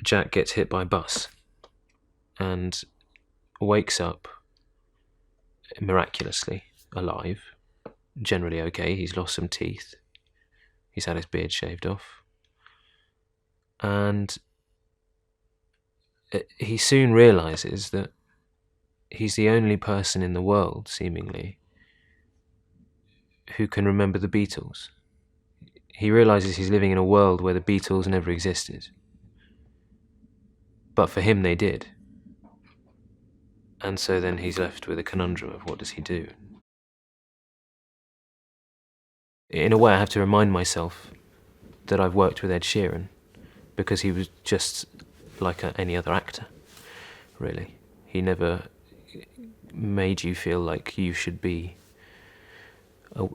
Jack gets hit by a bus and wakes up miraculously alive, generally okay. He's lost some teeth. He's had his beard shaved off. And he soon realises that he's the only person in the world, seemingly, who can remember the Beatles. He realises he's living in a world where the Beatles never existed. But for him they did. And so then he's left with a conundrum of what does he do? In a way, I have to remind myself that I've worked with Ed Sheeran, because he was just like any other actor, really. He never made you feel like you should be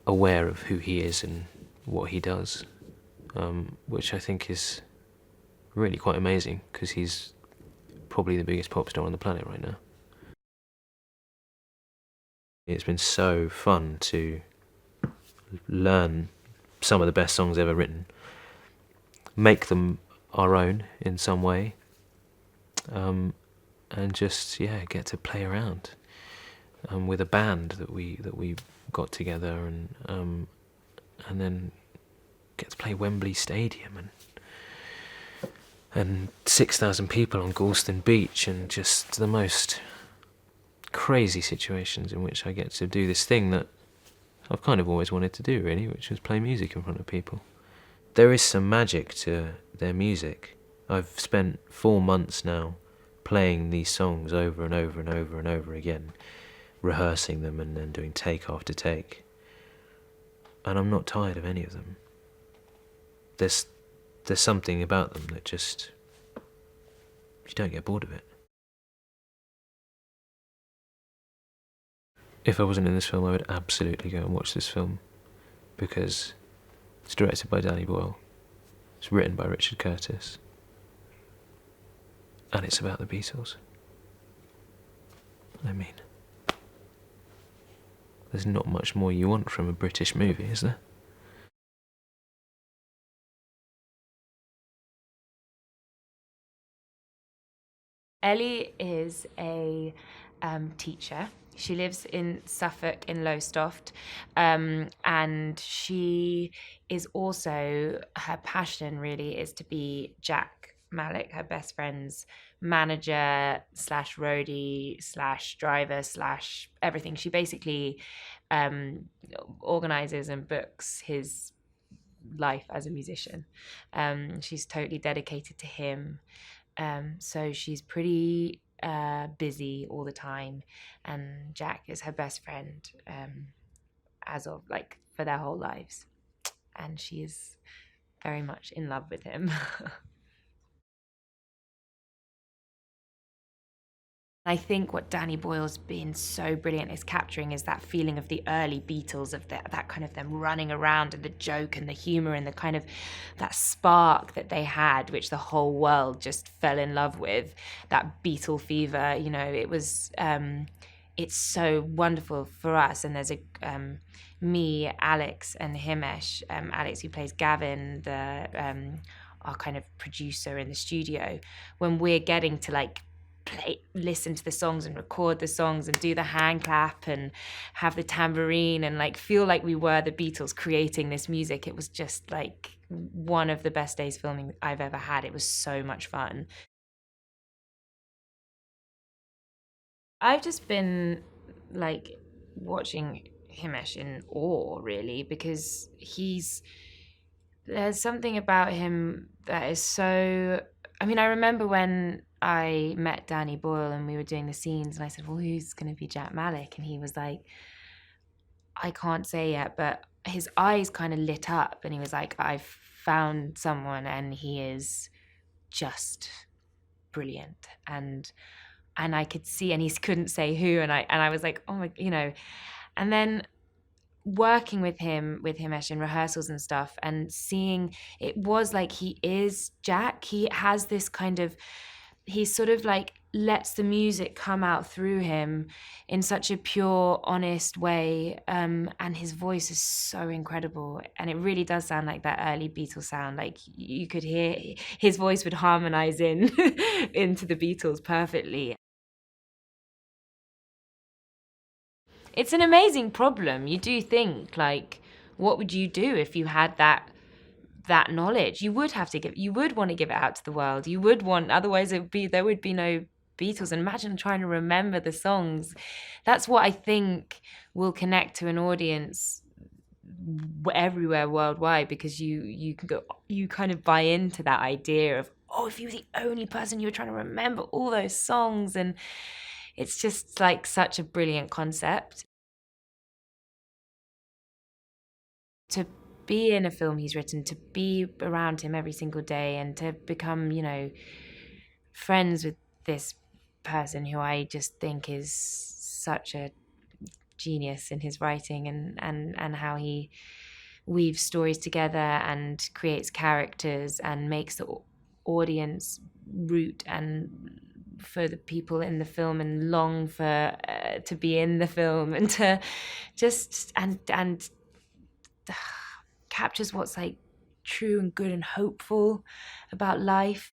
aware of who he is and what he does, which I think is really quite amazing, because he's probably the biggest pop star on the planet right now. It's been so fun to learn some of the best songs ever written, make them our own in some way, and just get to play around with a band that we got together, and then get to play Wembley Stadium and 6,000 people on Galston Beach, and just the most crazy situations in which I get to do this thing that I've kind of always wanted to do, really, which was play music in front of people. There is some magic to their music. I've spent 4 months now playing these songs over and over and over and over again, rehearsing them and then doing take after take. And I'm not tired of any of them. There's something about them that just, you don't get bored of it. If I wasn't in this film, I would absolutely go and watch this film, because it's directed by Danny Boyle, it's written by Richard Curtis, and it's about the Beatles. I mean, there's not much more you want from a British movie, is there? Ellie is a teacher. She lives in Suffolk in Lowestoft, and she is also, her passion really is to be Jack Malik, her best friend's manager slash roadie slash driver slash everything. She basically organises and books his life as a musician. She's totally dedicated to him. So she's pretty busy all the time, and Jack is her best friend as of for their whole lives, and she is very much in love with him. I think what Danny Boyle's been so brilliant is capturing is that feeling of the early Beatles, of that kind of them running around, and the joke and the humour and the kind of that spark that they had, which the whole world just fell in love with, that Beatle fever. It was, it's so wonderful for us. And there's me, Alex, and Himesh. Alex, who plays Gavin, our kind of producer in the studio, when we're getting to listen to the songs and record the songs and do the hand clap and have the tambourine and feel like we were the Beatles creating this music. It was just one of the best days filming I've ever had. It was so much fun. I've just been watching Himesh in awe, really, because there's something about him that is so, I remember when I met Danny Boyle and we were doing the scenes, and I said, well, who's going to be Jack Malik? And he was like, I can't say yet, but his eyes kind of lit up, and he was like, I've found someone, and he is just brilliant. And I could see, and he couldn't say who, and I was like, oh my, and then working with Himesh in rehearsals and stuff, and seeing it was he is Jack. He has this kind of he sort of like lets the music come out through him in such a pure, honest way, and his voice is so incredible, and it really does sound like that early Beatles sound. Like you could hear his voice would harmonize in into the Beatles perfectly. It's an amazing problem. You do think, like, what would you do if you had that knowledge? You would want to give it out to the world. You would want, otherwise there would be no Beatles. And imagine trying to remember the songs. That's what I think will connect to an audience everywhere worldwide, because you kind of buy into that idea of, oh, if you were the only person, you were trying to remember all those songs. And it's just like such a brilliant concept. To be in a film he's written, to be around him every single day, and to become, friends with this person who I just think is such a genius in his writing, and how he weaves stories together and creates characters and makes the audience root and for the people in the film and long for to be in the film, and to just and captures what's like true and good and hopeful about life.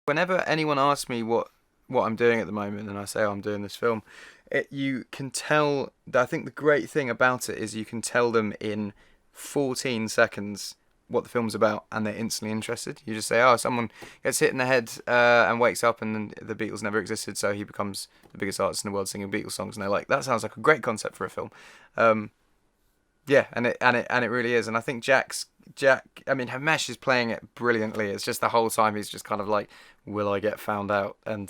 Whenever anyone asks me what I'm doing at the moment, and I say, oh, I'm doing this film, you can tell. I think the great thing about it is you can tell them in 14 seconds what the film's about, and they're instantly interested. You just say, oh, someone gets hit in the head and wakes up, and then the Beatles never existed, so he becomes the biggest artist in the world singing Beatles songs, and they're like, that sounds like a great concept for a film. Yeah, and it really is. And I think Jack, I mean, Himesh is playing it brilliantly. It's just the whole time he's just kind of like, will I get found out? And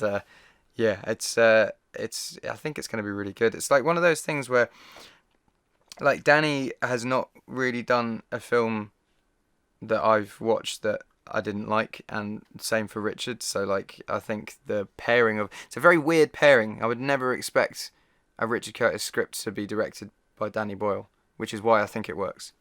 yeah, it's I think it's going to be really good. It's like one of those things where, like, Danny has not really done a film that I've watched that I didn't like, and same for Richard. So like, I think the pairing of, it's a very weird pairing. I would never expect a Richard Curtis script to be directed by Danny Boyle, which is why I think it works.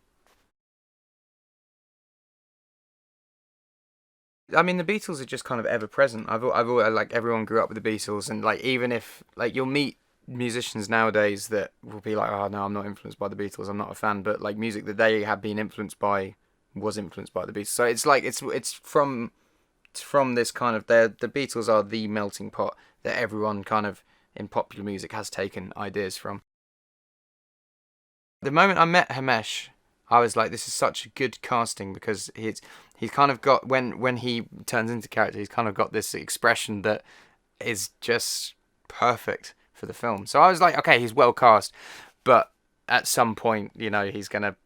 I mean, the Beatles are just kind of ever present. I've always, like, everyone grew up with the Beatles, and like, even if like you'll meet musicians nowadays that will be like, oh no, I'm not influenced by the Beatles, I'm not a fan, but like music that they have been influenced by was influenced by the Beatles. So it's like it's from this kind of, the Beatles are the melting pot that everyone kind of in popular music has taken ideas from. The moment I met Himesh, I was like, this is such good casting, because he's kind of got, when he turns into character, he's kind of got this expression that is just perfect for the film. So I was like, okay, he's well cast, but at some point, he's gonna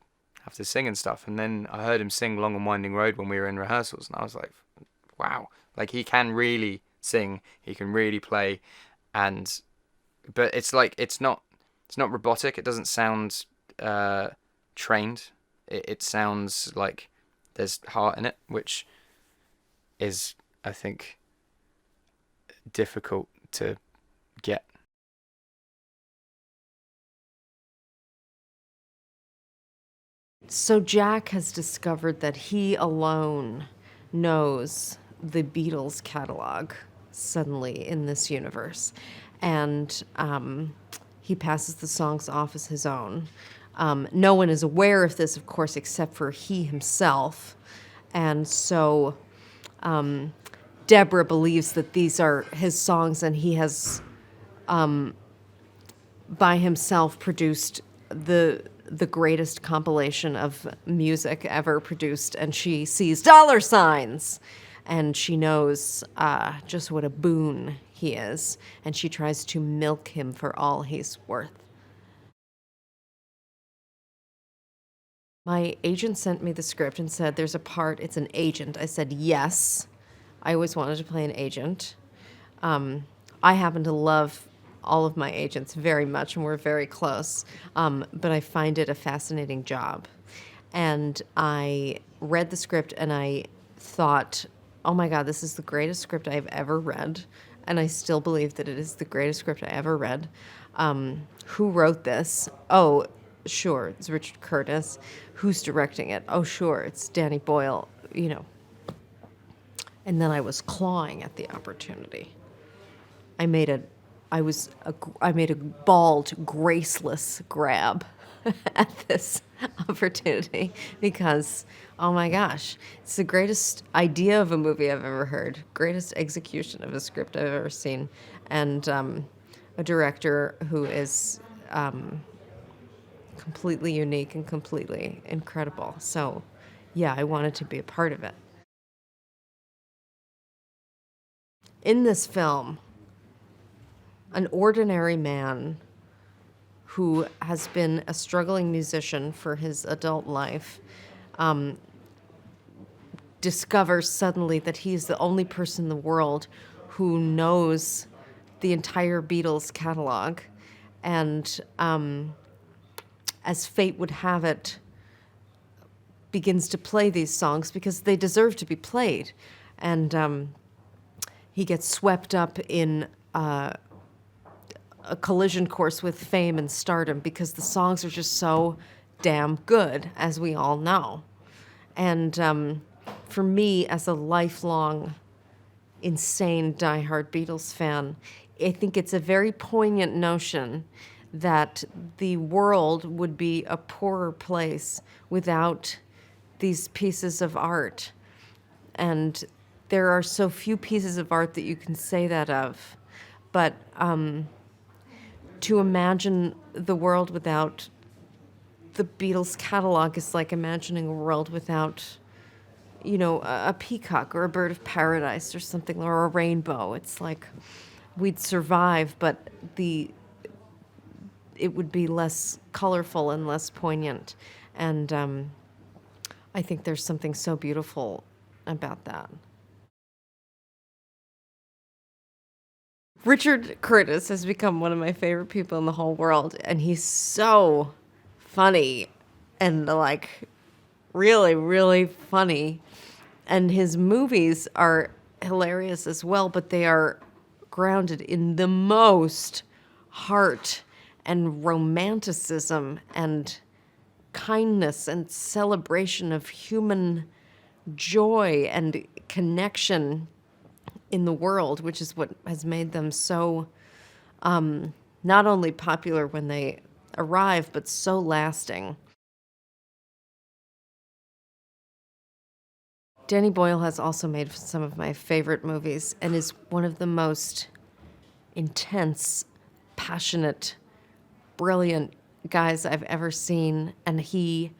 have to sing and stuff. And then I heard him sing Long and Winding Road when we were in rehearsals, and I was like, wow, like, he can really sing, he can really play, but it's like, it's not robotic. It doesn't sound trained. It sounds like there's heart in it, which is, I think, difficult to get. So Jack has discovered that he alone knows the Beatles catalog suddenly in this universe, and he passes the songs off as his own. No one is aware of this, of course, except for he himself, and so Debra believes that these are his songs, and he has by himself produced the greatest compilation of music ever produced, and she sees dollar signs, and she knows just what a boon he is, and she tries to milk him for all he's worth. My agent sent me the script and said, there's a part, it's an agent. I said, yes. I always wanted to play an agent. I happen to love all of my agents very much, and we're very close. But I find it a fascinating job. And I read the script and I thought, oh my God, this is the greatest script I've ever read. And I still believe that it is the greatest script I ever read. Who wrote this? Oh, sure, it's Richard Curtis. Who's directing it? Oh, sure, it's Danny Boyle, you know. And then I was clawing at the opportunity. I made a bald, graceless grab at this opportunity because, oh my gosh, it's the greatest idea of a movie I've ever heard, greatest execution of a script I've ever seen, and a director who is completely unique and completely incredible. So, yeah, I wanted to be a part of it. In this film, an ordinary man who has been a struggling musician for his adult life discovers suddenly that he's the only person in the world who knows the entire Beatles catalog. And as fate would have it, begins to play these songs because they deserve to be played. And he gets swept up in a collision course with fame and stardom because the songs are just so damn good, as we all know. And for me, as a lifelong, insane, diehard Beatles fan, I think it's a very poignant notion that the world would be a poorer place without these pieces of art. And there are so few pieces of art that you can say that of. But to imagine the world without the Beatles catalog is like imagining a world without, you know, a peacock or a bird of paradise or something, or a rainbow. It's like we'd survive, but it would be less colorful and less poignant. And I think there's something so beautiful about that. Richard Curtis has become one of my favorite people in the whole world, and he's so funny and like really, really funny. And his movies are hilarious as well, but they are grounded in the most heart and romanticism and kindness and celebration of human joy and connection in the world, which is what has made them so not only popular when they arrive, but so lasting. Danny Boyle has also made some of my favorite movies and is one of the most intense, passionate, brilliant guys I've ever seen. And the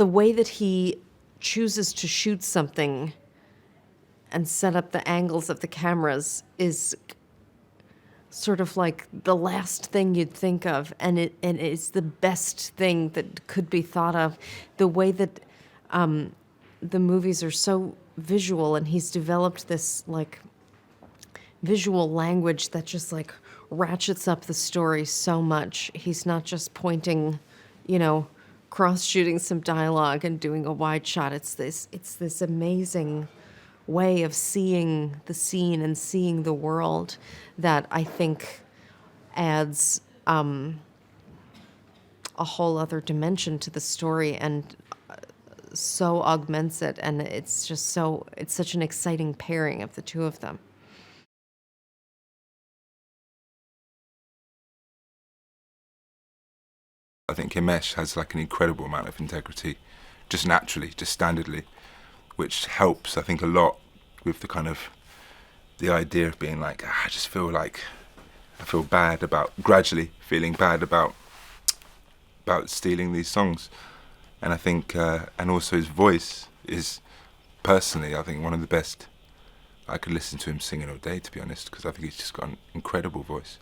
way that he chooses to shoot something and set up the angles of the cameras is sort of like the last thing you'd think of, and it's the best thing that could be thought of. The way that the movies are so visual, and he's developed this like visual language that just like ratchets up the story so much. He's not just pointing, you know, cross-shooting some dialogue and doing a wide shot. It's this amazing way of seeing the scene and seeing the world that I think adds a whole other dimension to the story and so augments it. And it's such an exciting pairing of the two of them. I think Himesh has like an incredible amount of integrity, just naturally, just standardly, which helps, I think, a lot with the kind of the idea of being like, I just feel like I feel bad about gradually feeling bad about stealing these songs. And I think, and also his voice is personally, I think, one of the best. I could listen to him singing all day, to be honest, because I think he's just got an incredible voice.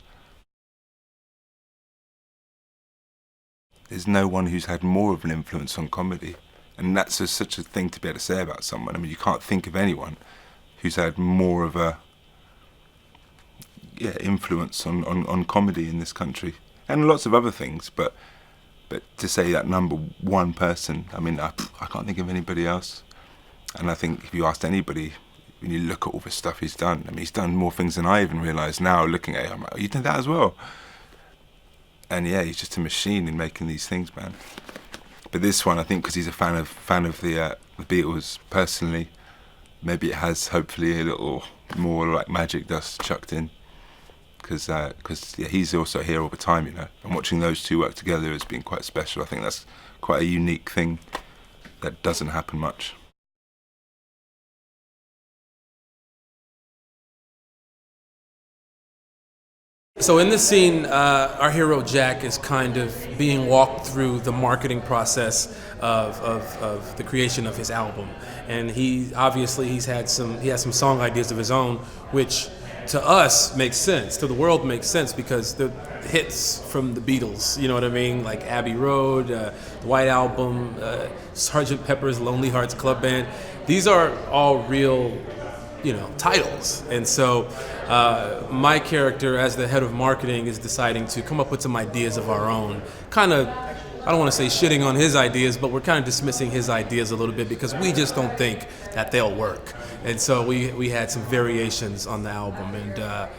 There's no one who's had more of an influence on comedy. And that's such a thing to be able to say about someone. I mean, you can't think of anyone who's had more of a influence on comedy in this country. And lots of other things, but to say that number one person, I mean, I can't think of anybody else. And I think if you asked anybody, when you look at all the stuff he's done, I mean, he's done more things than I even realise now, looking at it, I'm like, oh, you did that as well? And yeah, he's just a machine in making these things, man. But this one, I think, because he's a fan of the Beatles personally, maybe it has hopefully a little more like magic dust chucked in. Because yeah, he's also here all the time, you know. And watching those two work together has been quite special. I think that's quite a unique thing that doesn't happen much. So in this scene, our hero Jack is kind of being walked through the marketing process of the creation of his album, and he has some song ideas of his own, which to us makes sense, to the world makes sense, because the hits from the Beatles, you know what I mean, like Abbey Road, the White Album, Sgt. Pepper's Lonely Hearts Club Band. These are all real, you know, titles. And so my character as the head of marketing is deciding to come up with some ideas of our own. Kind of, I don't want to say shitting on his ideas, but we're kind of dismissing his ideas a little bit because we just don't think that they'll work. And so we had some variations on the album. And,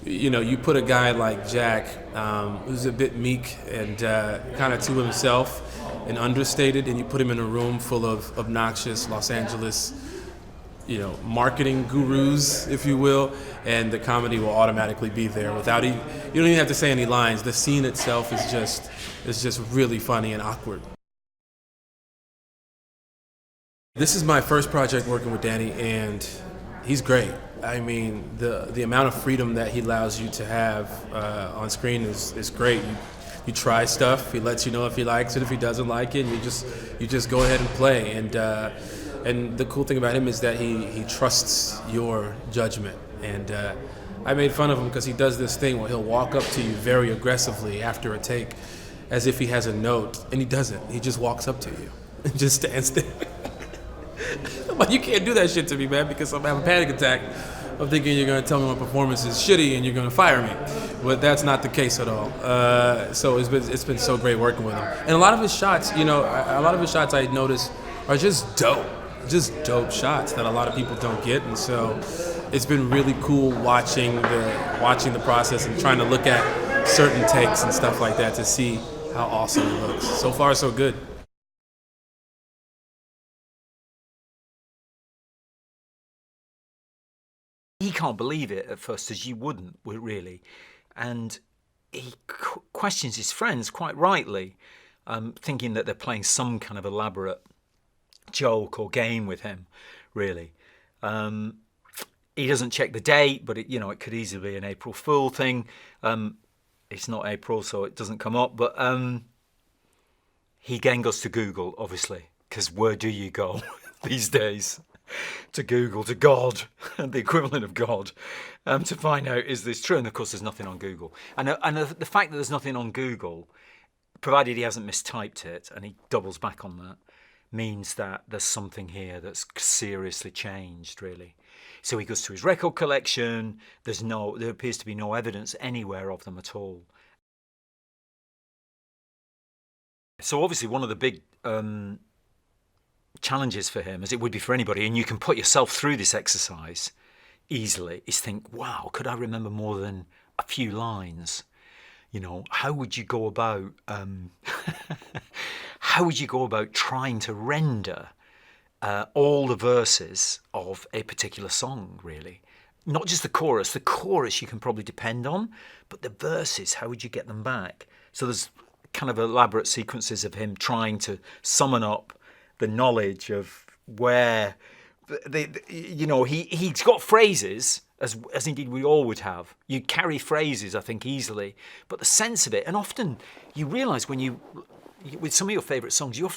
you know, you put a guy like Jack, who's a bit meek and kind of to himself and understated, and you put him in a room full of obnoxious Los Angeles, you know, marketing gurus, if you will, and the comedy will automatically be there without you don't even have to say any lines. The scene itself is just really funny and awkward. This is my first project working with Danny, and he's great. I mean, the amount of freedom that he allows you to have on screen is great. You try stuff. He lets you know if he likes it, if he doesn't like it, and you just go ahead and play. And the cool thing about him is that he trusts your judgment. And I made fun of him because he does this thing where he'll walk up to you very aggressively after a take, as if he has a note, and he doesn't. He just walks up to you and just stands there. But you can't do that shit to me, man, because I'm having a panic attack. I'm thinking you're going to tell me my performance is shitty and you're going to fire me. But that's not the case at all. So it's been so great working with him. And a lot of his shots, you know, I noticed are just dope shots that a lot of people don't get. And so it's been really cool watching the process and trying to look at certain takes and stuff like that to see how awesome it looks. So far, so good. He can't believe it at first, as you wouldn't, really. And he questions his friends quite rightly, thinking that they're playing some kind of elaborate joke or game with him, really. He doesn't check the date, but it could easily be an April Fool thing. It's not April, so it doesn't come up. But he again goes to Google, obviously, because where do you go these days? To Google, to God, the equivalent of God, to find out is this true. And of course, there's nothing on Google. And the fact that there's nothing on Google, provided he hasn't mistyped it, and he doubles back on that, means that there's something here that's seriously changed, really. So he goes to his record collection. There appears to be no evidence anywhere of them at all. So obviously, one of the big challenges for him, as it would be for anybody, and you can put yourself through this exercise easily, is think, wow, could I remember more than a few lines? You know, how would you go about trying to render all the verses of a particular song, really? Not just the chorus. The chorus you can probably depend on, but the verses, how would you get them back? So there's kind of elaborate sequences of him trying to summon up the knowledge of where, he's got phrases, as indeed we all would have. You carry phrases, I think, easily, but the sense of it, and often you realise when with some of your favourite songs, you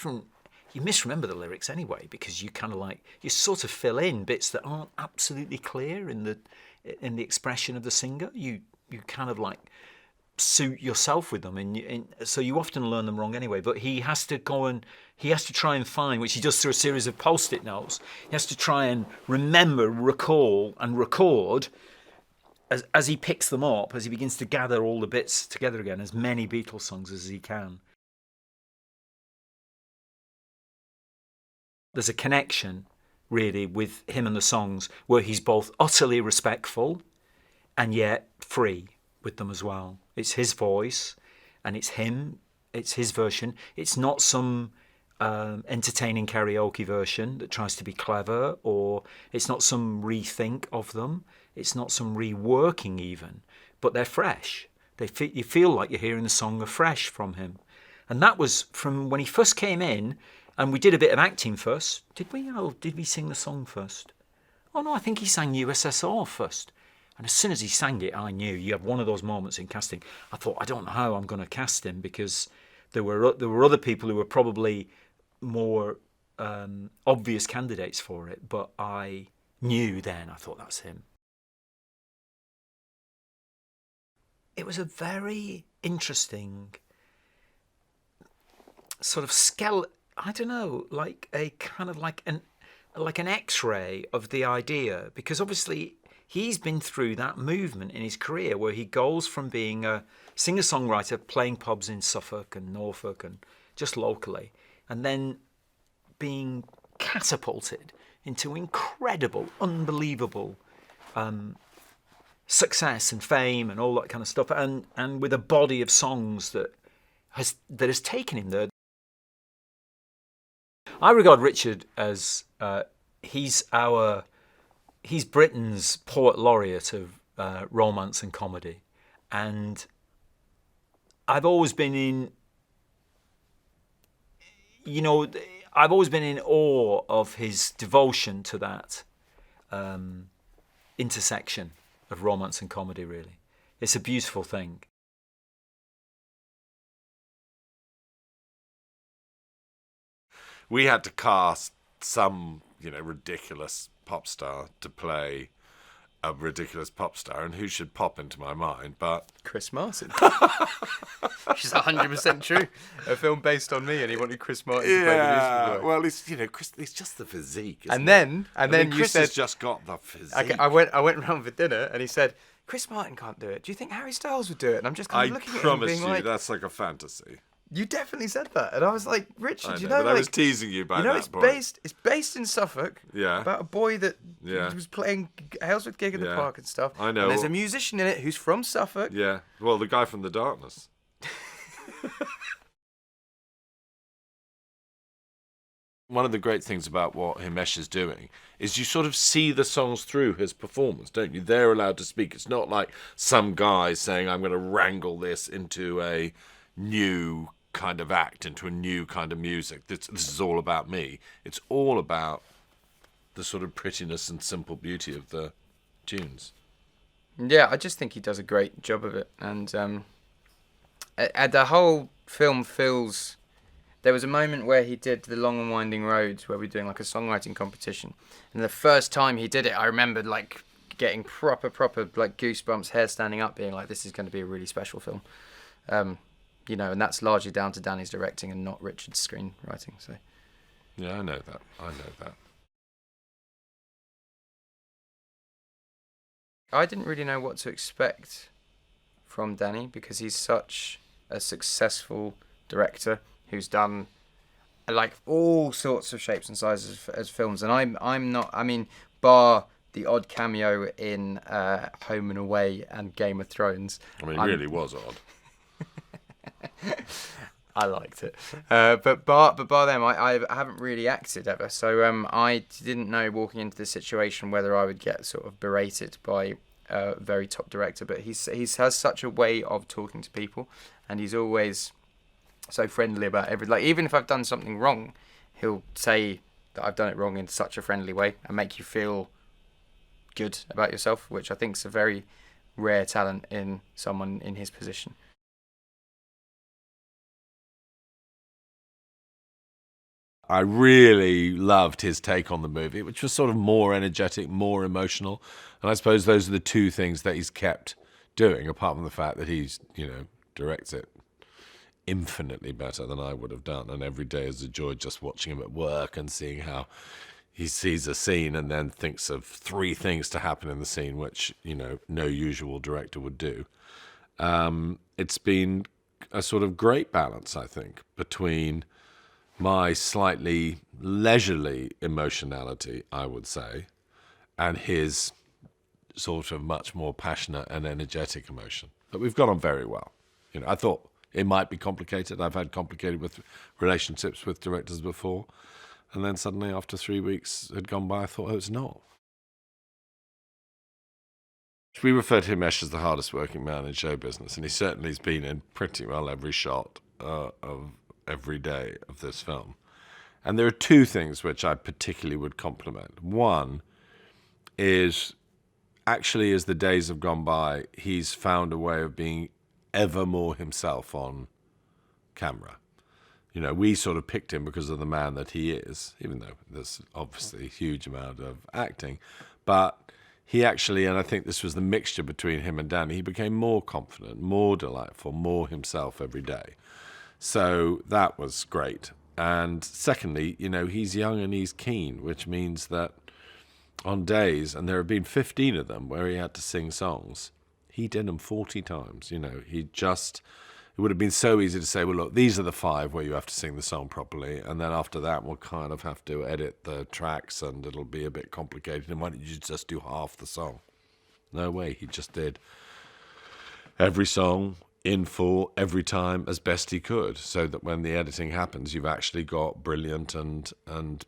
misremember the lyrics anyway, because you kind of you sort of fill in bits that aren't absolutely clear in the expression of the singer. You kind of suit yourself with them, and so you often learn them wrong anyway. But he has to try and find, which he does through a series of post-it notes. He has to try and remember, recall, and record as he picks them up, as he begins to gather all the bits together again, as many Beatles songs as he can. There's a connection, really, with him and the songs where he's both utterly respectful and yet free with them as well. It's his voice, and it's him. It's his version. It's not some entertaining karaoke version that tries to be clever, or it's not some rethink of them. It's not some reworking even, but they're fresh. You feel like you're hearing the song afresh from him. And that was from when he first came in, and we did a bit of acting first. Did we? Oh, did we sing the song first? Oh no, I think he sang USSR first. And as soon as he sang it, I knew. You have one of those moments in casting. I thought, I don't know how I'm going to cast him, because there were other people who were probably more obvious candidates for it, but I knew then. I thought, that's him. It was a very interesting sort of I don't know, like a kind of like an X-ray of the idea, because obviously he's been through that movement in his career where he goes from being a singer-songwriter playing pubs in Suffolk and Norfolk and just locally, and then being catapulted into incredible, unbelievable success and fame and all that kind of stuff, and with a body of songs that has taken him there. I regard Richard as he's Britain's poet laureate of romance and comedy, and I've always been in awe of his devotion to that intersection of romance and comedy, really. It's a beautiful thing. We had to cast some, ridiculous pop star to play a ridiculous pop star, and who should pop into my mind but Chris Martin. Which is 100% true. A film based on me, and he wanted Chris Martin to play the musical boy. Well, it's Chris. It's just the physique. Isn't And then it? you Chris said, has just got the physique. okay, I went round for dinner, and he said, Chris Martin can't do it. Do you think Harry Styles would do it? And I'm just kind of looking at him promise being you, like, that's like a fantasy. you definitely said that. And I was like, Richard, I you know, know, but I was teasing you by that it's point. it's based in Suffolk. Yeah. About a boy that Yeah. was playing Halesworth Gig in the Yeah. Park and stuff. I know. And there's a musician in it who's from Suffolk. Yeah. Well, the guy from The Darkness. One of the great things about what Himesh is doing is you sort of see the songs through his performance, don't you? They're allowed to speak. It's not like some guy saying, I'm going to wrangle this into a new kind of act, into a new kind of music. This is all about me. It's all about the sort of prettiness and simple beauty of the tunes. Yeah, I just think he does a great job of it. And the whole film feels... There was a moment where he did The Long and Winding Roads, where we were doing like a songwriting competition. And the first time he did it, I remembered like getting proper like goosebumps, hair standing up, being like, this is going to be a really special film. And that's largely down to Danny's directing and not Richard's screenwriting. So Yeah, I know that. I didn't really know what to expect from Danny, because he's such a successful director who's done like all sorts of shapes and sizes as films, and I'm not. I mean, bar the odd cameo in Home and Away and Game of Thrones. I mean, it really was odd. I liked it, but bar them, I haven't really acted ever, so I didn't know walking into this situation whether I would get sort of berated by a very top director. But he has such a way of talking to people, and he's always so friendly about even if I've done something wrong, he'll say that I've done it wrong in such a friendly way and make you feel good about yourself, which I think is a very rare talent in someone in his position. I really loved his take on the movie, which was sort of more energetic, more emotional. And I suppose those are the two things that he's kept doing, apart from the fact that he's, directs it infinitely better than I would have done. And every day is a joy just watching him at work and seeing how he sees a scene and then thinks of 3 things to happen in the scene, which, no usual director would do. It's been a sort of great balance, I think, between my slightly leisurely emotionality, I would say, and his sort of much more passionate and energetic emotion. But we've got on very well. I thought it might be complicated. I've had complicated with relationships with directors before. And then suddenly, after 3 weeks had gone by, I thought, oh, it's not. We refer to Himesh as the hardest working man in show business, and he certainly has been in pretty well every shot of every day of this film. And there are two things which I particularly would compliment. One is, actually, as the days have gone by, he's found a way of being ever more himself on camera. You know, we sort of picked him because of the man that he is, even though there's obviously a huge amount of acting. But he actually, and I think this was the mixture between him and Danny, he became more confident, more delightful, more himself every day. So that was great. And secondly, you know, he's young and he's keen, which means that on days, and there have been 15 of them where he had to sing songs, he did them 40 times. You know, it would have been so easy to say, well, look, these are the 5 where you have to sing the song properly, and then after that we'll kind of have to edit the tracks and it'll be a bit complicated, and why don't you just do half the song? No way, he just did every song in full every time as best he could, so that when the editing happens, you've actually got brilliant and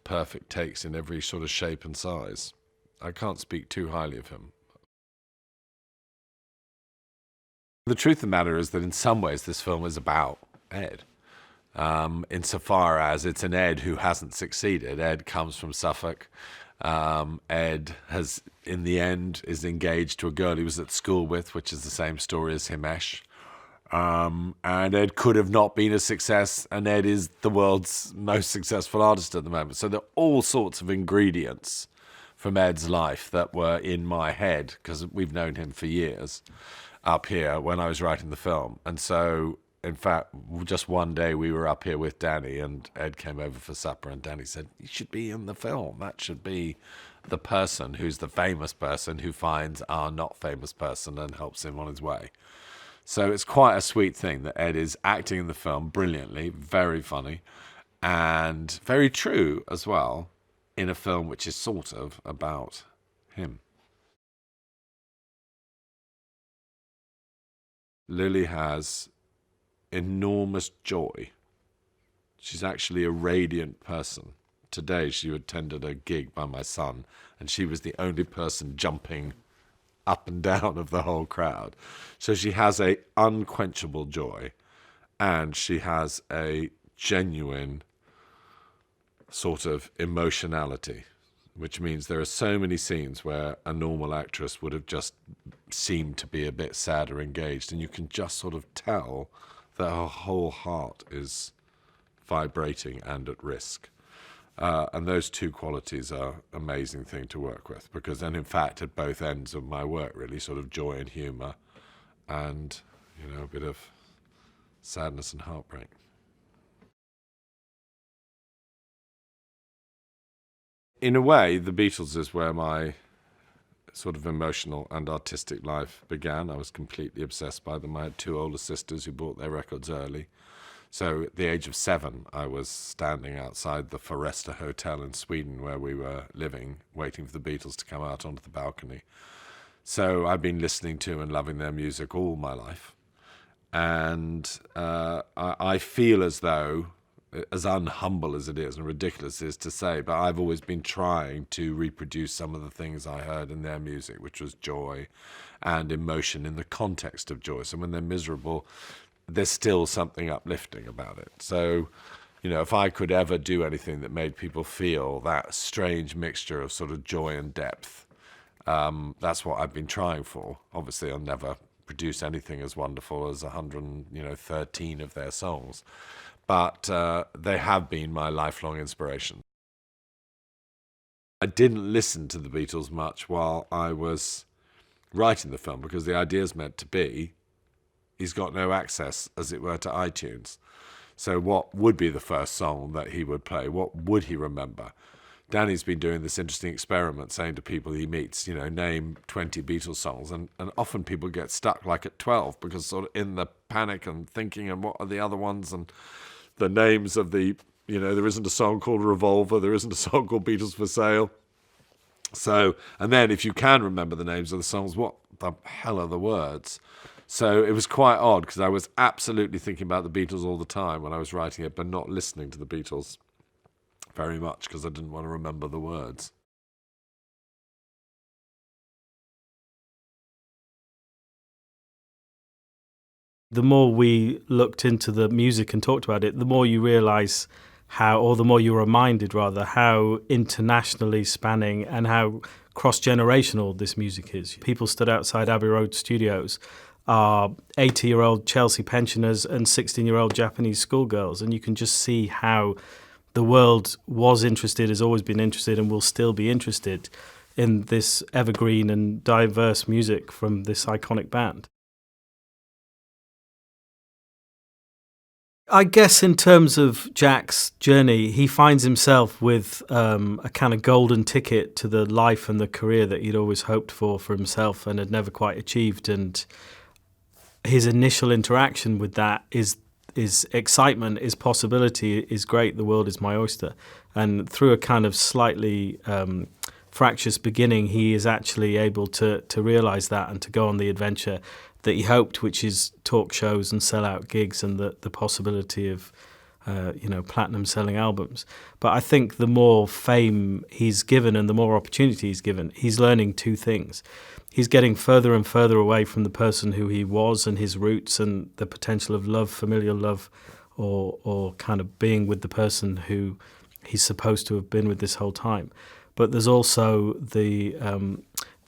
perfect takes in every sort of shape and size. I can't speak too highly of him. The truth of the matter is that in some ways this film is about Ed, insofar as it's an Ed who hasn't succeeded. Ed comes from Suffolk. Ed has, in the end, is engaged to a girl he was at school with, which is the same story as Himesh. And Ed could have not been a success, and Ed is the world's most successful artist at the moment. So there are all sorts of ingredients from Ed's life that were in my head, because we've known him for years, up here when I was writing the film. And so, in fact, just one day we were up here with Danny, and Ed came over for supper, and Danny said, you should be in the film. That should be the person who's the famous person who finds our not famous person and helps him on his way. So it's quite a sweet thing that Ed is acting in the film brilliantly, very funny, and very true as well, in a film which is sort of about him. Lily has enormous joy. She's actually a radiant person. Today she attended a gig by my son, and she was the only person jumping up and down of the whole crowd. So she has a unquenchable joy, and she has a genuine sort of emotionality, which means there are so many scenes where a normal actress would have just seemed to be a bit sad or engaged, and you can just sort of tell that her whole heart is vibrating and at risk. And those two qualities are an amazing thing to work with, because then, in fact, at both ends of my work, really, sort of joy and humour and, you know, a bit of sadness and heartbreak. In a way, the Beatles is where my sort of emotional and artistic life began. I was completely obsessed by them. I had 2 older sisters who bought their records early. So at the age of 7, I was standing outside the Foresta Hotel in Sweden where we were living, waiting for the Beatles to come out onto the balcony. So I've been listening to and loving their music all my life. And I feel as though, as unhumble as it is and ridiculous it is to say, but I've always been trying to reproduce some of the things I heard in their music, which was joy and emotion in the context of joy. So when they're miserable, there's still something uplifting about it. So, you know, if I could ever do anything that made people feel that strange mixture of sort of joy and depth, that's what I've been trying for. Obviously, I'll never produce anything as wonderful as 113 of their songs. But they have been my lifelong inspiration. I didn't listen to the Beatles much while I was writing the film, because the idea is meant to be he's got no access, as it were, to iTunes. So what would be the first song that he would play? What would he remember? Danny's been doing this interesting experiment, saying to people he meets, you know, name 20 Beatles songs, and often people get stuck like at 12, because sort of in the panic and thinking, and what are the other ones, and the names of the, you know, there isn't a song called Revolver, there isn't a song called Beatles for Sale. So, and then if you can remember the names of the songs, what the hell are the words? So it was quite odd because I was absolutely thinking about the Beatles all the time when I was writing it, but not listening to the Beatles very much because I didn't want to remember the words. The more we looked into the music and talked about it, the more you realise how, or the more you're reminded rather, how internationally spanning and how cross-generational this music is. People stood outside Abbey Road Studios are 80-year-old Chelsea pensioners and 16-year-old Japanese schoolgirls, and you can just see how the world was interested, has always been interested, and will still be interested in this evergreen and diverse music from this iconic band. I guess in terms of Jack's journey, he finds himself with a kind of golden ticket to the life and the career that he'd always hoped for himself and had never quite achieved. And his initial interaction with that is excitement, is possibility, is great, the world is my oyster. And through a kind of slightly fractious beginning, he is actually able to realise that and to go on the adventure that he hoped, which is talk shows and sell-out gigs and the possibility of, platinum selling albums. But I think the more fame he's given and the more opportunity he's given, he's learning two things. He's getting further and further away from the person who he was and his roots and the potential of love, familial love, or kind of being with the person who he's supposed to have been with this whole time. But there's also the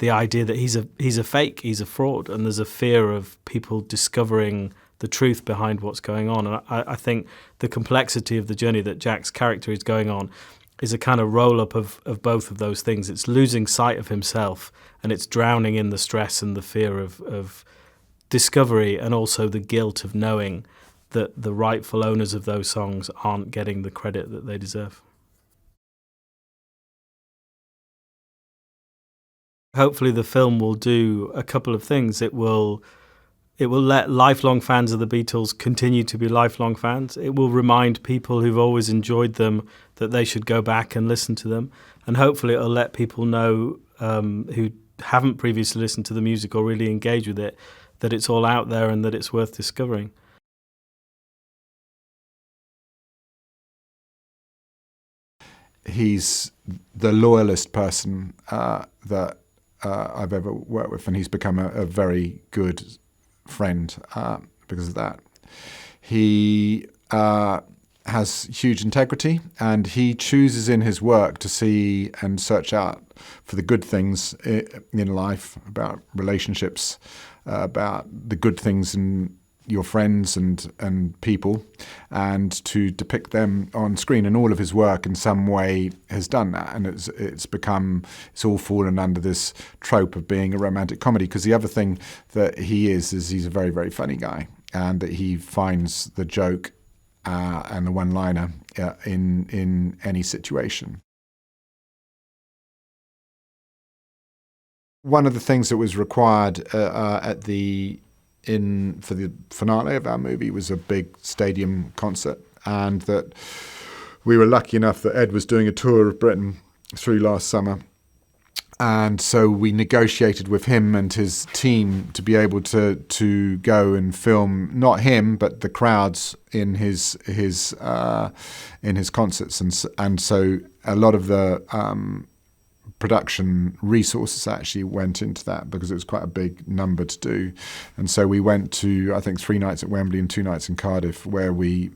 idea that he's a fake, he's a fraud, and there's a fear of people discovering the truth behind what's going on. And I think the complexity of the journey that Jack's character is going on is a kind of roll-up of both of those things. It's losing sight of himself, and it's drowning in the stress and the fear of discovery, and also the guilt of knowing that the rightful owners of those songs aren't getting the credit that they deserve. Hopefully the film will do a couple of things. It will let lifelong fans of the Beatles continue to be lifelong fans. It will remind people who've always enjoyed them that they should go back and listen to them. And hopefully it'll let people know who haven't previously listened to the music or really engaged with it, that it's all out there and that it's worth discovering. He's the loyalist person that I've ever worked with, and he's become a very good friend because of that. He has huge integrity, and he chooses in his work to see and search out for the good things in life, about relationships, about the good things in your friends and people, and to depict them on screen. And all of his work in some way has done that, and it's all fallen under this trope of being a romantic comedy. Because the other thing that he is he's a very, very funny guy, and that he finds the joke and the one-liner in any situation. One of the things that was required for the finale of our movie was a big stadium concert, and that we were lucky enough that Ed was doing a tour of Britain through last summer, and so we negotiated with him and his team to be able to go and film not him but the crowds in his concerts, and so a lot of the production resources actually went into that, because it was quite a big number to do. And so we went to, I think, 3 nights at Wembley and 2 nights in Cardiff, where we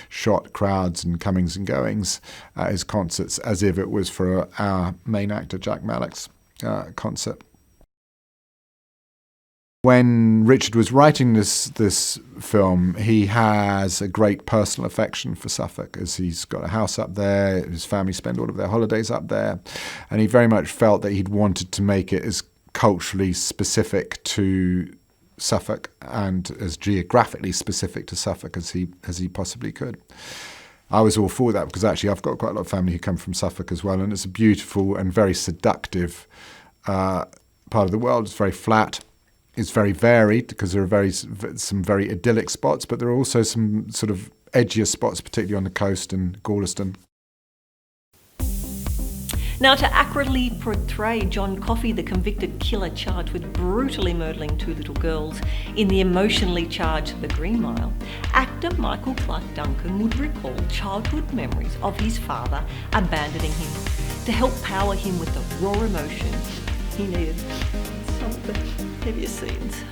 shot crowds and comings and goings at his concerts as if it was for our main actor Jack Mallock's concert. When Richard was writing this film, he has a great personal affection for Suffolk, as he's got a house up there, his family spend all of their holidays up there, and he very much felt that he'd wanted to make it as culturally specific to Suffolk and as geographically specific to Suffolk as he possibly could. I was all for that, because actually I've got quite a lot of family who come from Suffolk as well, and it's a beautiful and very seductive part of the world. It's very flat. It's very varied, because there are some very idyllic spots, but there are also some sort of edgier spots, particularly on the coast and Gorleston. Now, to accurately portray John Coffey, the convicted killer charged with brutally murdering 2 little girls in the emotionally charged The Green Mile, actor Michael Clark Duncan would recall childhood memories of his father abandoning him to help power him with the raw emotion he needed. Some of the heavier scenes.